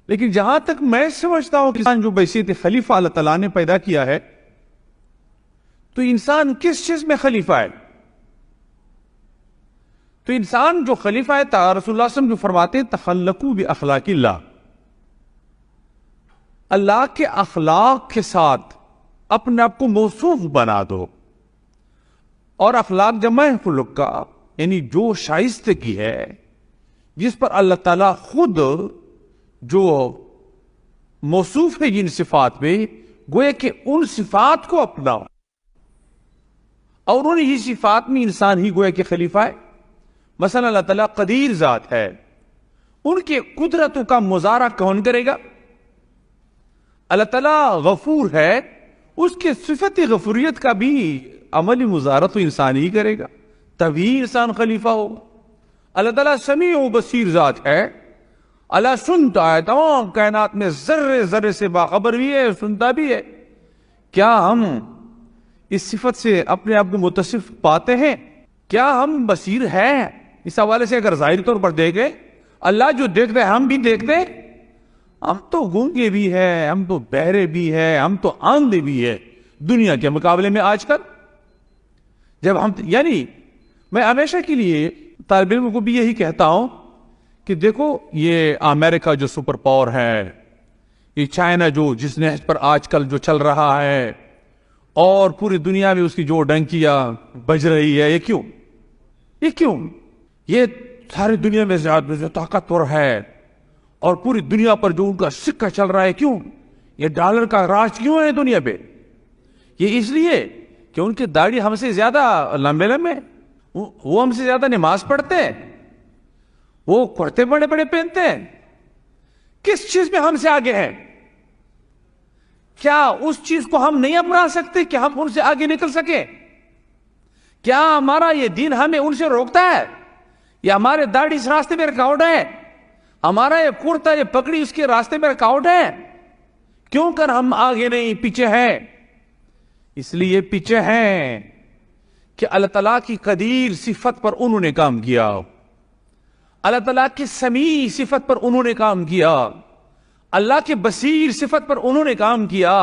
لیکن جہاں تک میں سمجھتا ہوں کہ انسان جو بحیثیت خلیفہ اللہ تعالیٰ نے پیدا کیا ہے، تو انسان کس چیز میں خلیفہ ہے؟ تو انسان جو خلیفہ ہے، رسول اللہ صلی اللہ علیہ وسلم جو فرماتے ہیں تخلقوا باخلاق اللہ، اللہ کے اخلاق کے ساتھ اپنے آپ کو موصوف بنا دو. اور اخلاق جمع ہے خلق کا، یعنی جو شائستگی ہے جس پر اللہ تعالیٰ خود جو موصوف ہے جن صفات میں، گویا کہ ان صفات کو اپناؤ. اور ان ہی صفات میں انسان ہی گویا کہ خلیفہ ہے. مثلا اللہ تعالیٰ قدیر ذات ہے، ان کے قدرتوں کا مظاہرہ کون کرے گا؟ اللہ تعالیٰ غفور ہے، اس کے صفت غفوریت کا بھی عملی مظاہرہ تو انسان ہی کرے گا، تبھی انسان خلیفہ ہوگا. اللہ تعالیٰ سمیع و بصیر ذات ہے، اللہ سنتا ہے، تمام کائنات میں ذرے ذرے سے باخبر بھی ہے، سنتا بھی ہے. کیا ہم اس صفت سے اپنے آپ کو متصف پاتے ہیں؟ کیا ہم بصیر ہیں؟ اس حوالے سے اگر ظاہری طور پر دیکھیں، اللہ جو دیکھتے ہیں ہم بھی دیکھتے ہیں. ہم تو گونگے بھی ہیں، ہم تو بہرے بھی ہیں، ہم تو اندھے بھی ہیں دنیا کے مقابلے میں آج کل. جب ہم یعنی میں ہمیشہ کے لیے طالب علم کو بھی یہی کہتا ہوں کہ دیکھو، یہ امریکہ جو سپر پاور ہے، یہ چائنا جو جس نہج پر آج کل جو چل رہا ہے، اور پوری دنیا میں اس کی جو ڈنکیاں بج رہی ہے، یہ کیوں یہ ساری دنیا میں زیادہ طاقتور ہے، اور پوری دنیا پر جو ان کا سکہ چل رہا ہے، کیوں یہ ڈالر کا راج کیوں ہے دنیا پہ؟ یہ اس لیے کہ ان کی داڑھی ہم سے زیادہ لمبے وہ ہم سے زیادہ نماز پڑھتے ہیں، وہ کرتے بڑے بڑے پہنتے ہیں. کس چیز میں ہم سے آگے ہیں؟ کیا اس چیز کو ہم نہیں اپنا سکتے کہ ہم ان سے آگے نکل سکیں؟ کیا ہمارا یہ دین ہمیں ان سے روکتا ہے؟ یا ہمارے داڑھی اس راستے میں رکاوٹ ہے؟ ہمارا یہ کرتا، یہ پگڑی اس کے راستے میں رکاوٹ ہے؟ کیوں کر ہم آگے نہیں، پیچھے ہیں؟ اس لیے پیچھے ہیں کہ اللہ تعالیٰ کی قدیر صفت پر انہوں نے کام کیا، اللہ تعالیٰ کی سمیع صفت پر انہوں نے کام کیا، اللہ کے بصیر صفت پر انہوں نے کام کیا،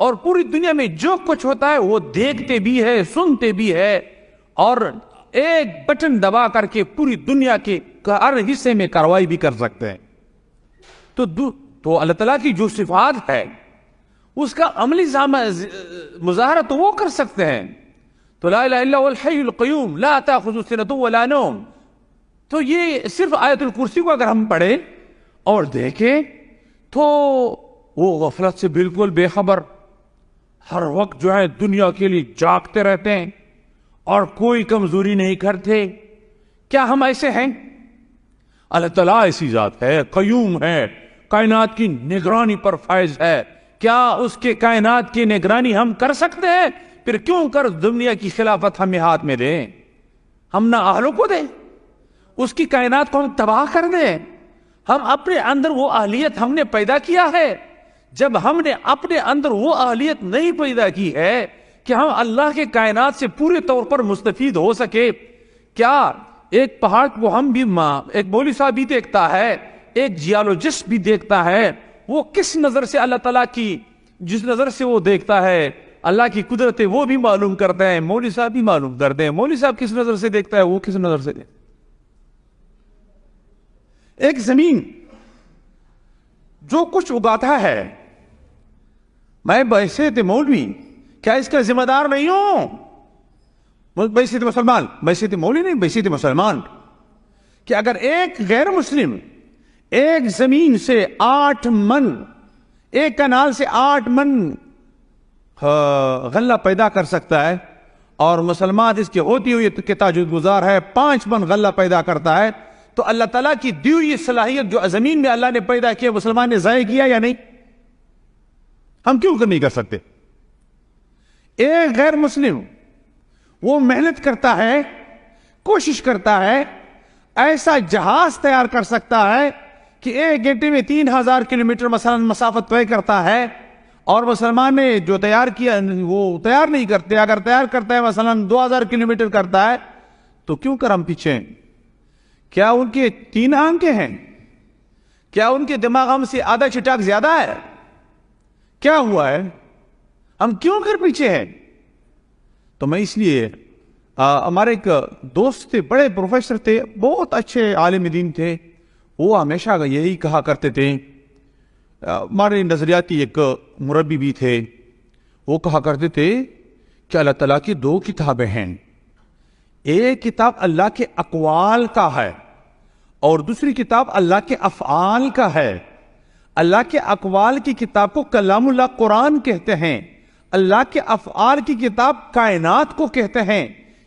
اور پوری دنیا میں جو کچھ ہوتا ہے وہ دیکھتے بھی ہے، سنتے بھی ہے، اور ایک بٹن دبا کر کے پوری دنیا کے ہر حصے میں کاروائی بھی کر سکتے ہیں. تو اللہ تعالیٰ کی جو صفات ہے اس کا عملی مظاہرہ تو وہ کر سکتے ہیں. تو لا الہ الا هو الحی القیوم لا تأخذہ سنۃ ولا نوم. تو یہ صرف آیت الکرسی کو اگر ہم پڑھیں اور دیکھیں تو وہ غفلت سے بالکل بے خبر، ہر وقت جو ہے دنیا کے لیے جاگتے رہتے ہیں اور کوئی کمزوری نہیں کرتے. کیا ہم ایسے ہیں؟ اللہ تعالیٰ ایسی ذات ہے، قیوم ہے، کائنات کی نگرانی پر فائز ہے. کیا اس کے کائنات کی نگرانی ہم کر سکتے ہیں؟ پھر کیوں کر دنیا کی خلافت ہمیں ہاتھ میں دیں؟ ہم نہ اہلوں کو دیں، اس کی کائنات کو ہم تباہ کر دیں. ہم اپنے اندر وہ اہلیت ہم نے پیدا کیا ہے. جب ہم نے اپنے اندر وہ اہلیت نہیں پیدا کی ہے کہ ہم اللہ کے کائنات سے پورے طور پر مستفید ہو سکے، کیا ایک پہاڑ کو ہم بھی ایک مولوی صاحب بھی دیکھتا ہے، ایک جیولوجسٹ بھی دیکھتا ہے، وہ کس نظر سے اللہ تعالیٰ کی جس نظر سے وہ دیکھتا ہے اللہ کی قدرت وہ بھی معلوم کرتا ہے، مولوی صاحب بھی معلوم کرتے ہیں. مولوی صاحب کس نظر سے دیکھتا ہے، وہ کس نظر سے دیکھتا ہے. ایک زمین جو کچھ اگاتا ہے، میں بحیثیت مولوی کیا اس کا ذمہ دار نہیں ہوں؟ بحیثیت مسلمان، بحیثیت مولوی نہیں، بحیثیت مسلمان، کہ اگر ایک غیر مسلم ایک زمین سے 8 من، ایک کنال سے 8 من غلہ پیدا کر سکتا ہے، اور مسلمان اس کی ہوتی ہوئی کہ تاجد گزار ہے 5 من غلہ پیدا کرتا ہے، تو اللہ تعالیٰ کی دی ہوئی صلاحیت جو زمین میں اللہ نے پیدا کیا مسلمان نے ضائع کیا یا نہیں؟ ہم کیوں نہیں کر سکتے؟ ایک غیر مسلم وہ محنت کرتا ہے، کوشش کرتا ہے، ایسا جہاز تیار کر سکتا ہے کہ 1 گھنٹے میں 3000 کلومیٹر مثلا مسافت طے کرتا ہے، اور مسلمان نے جو تیار کیا وہ تیار نہیں کرتے. اگر تیار کرتا ہے مثلا 2000 کلومیٹر کرتا ہے، تو کیوں کر ہم پیچھے ہیں؟ کیا ان کے 3 آنکھیں ہیں؟ کیا ان کے دماغ ہم سے آدھا چٹاک زیادہ ہے؟ کیا ہوا ہے؟ ہم کیوں کر پیچھے ہیں؟ تو میں اس لیے ہمارے ایک دوست تھے، بڑے پروفیسر تھے، بہت اچھے عالم دین تھے، وہ ہمیشہ یہی کہا کرتے تھے، ہمارے نظریاتی ایک مربی بھی تھے، وہ کہا کرتے تھے کہ اللہ تعالیٰ کی دو کتابیں ہیں، ایک کتاب اللہ کے اقوال کا ہے اور دوسری کتاب اللہ کے افعال کا ہے۔ اللہ کے اقوال کی کتاب کو کلام اللہ قرآن کہتے ہیں، اللہ کے افعال کی کتاب کائنات کو کہتے ہیں۔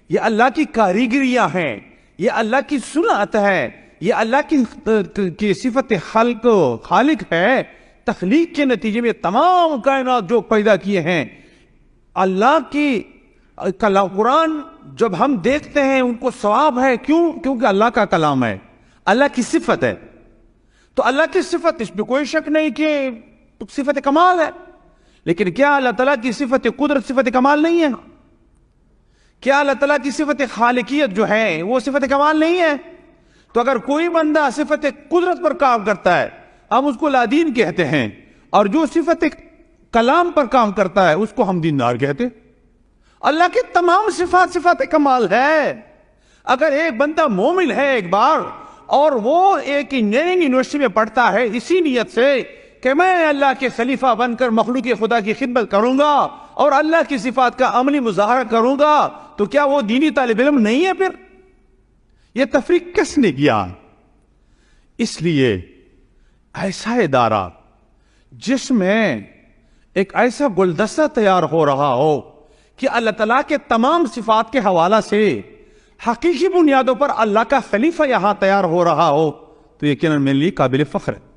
یہ اللہ کی کاریگریاں ہیں، یہ اللہ کی صنعت ہے، یہ اللہ کی صفت خالق ہے۔ تخلیق کے نتیجے میں تمام کائنات جو پیدا کیے ہیں، اللہ کی قرآن جب ہم دیکھتے ہیں ان کو ثواب ہے، کیونکہ اللہ کا کلام ہے، اللہ کی صفت ہے۔ تو اللہ کی صفت، اس میں کوئی شک نہیں کہ صفت کمال ہے، لیکن کیا اللہ تعالیٰ کی صفت قدرت صفت کمال نہیں ہے؟ کیا اللہ تعالیٰ کی صفت خالقیت جو ہے وہ صفت کمال نہیں ہے؟ تو اگر کوئی بندہ صفت قدرت پر کام کرتا ہے ہم اس کو لادین کہتے ہیں، اور جو صفت کلام پر کام کرتا ہے اس کو ہم دیندار کہتے ہیں۔ اللہ کی تمام صفات کمال ہے۔ اگر ایک بندہ مومن ہے ایک بار اور وہ ایک انجینئرنگ یونیورسٹی میں پڑھتا ہے اسی نیت سے کہ میں اللہ کے خلیفہ بن کر مخلوق خدا کی خدمت کروں گا اور اللہ کی صفات کا عملی مظاہرہ کروں گا، تو کیا وہ دینی طالب علم نہیں ہے؟ پھر یہ تفریق کس نے کیا؟ اس لیے ایسا ادارہ جس میں ایک ایسا گلدستہ تیار ہو رہا ہو کہ اللہ تعالیٰ کے تمام صفات کے حوالہ سے حقیقی بنیادوں پر اللہ کا خلیفہ یہاں تیار ہو رہا ہو، تو یقیناً میرے لیے قابل فخر ہے۔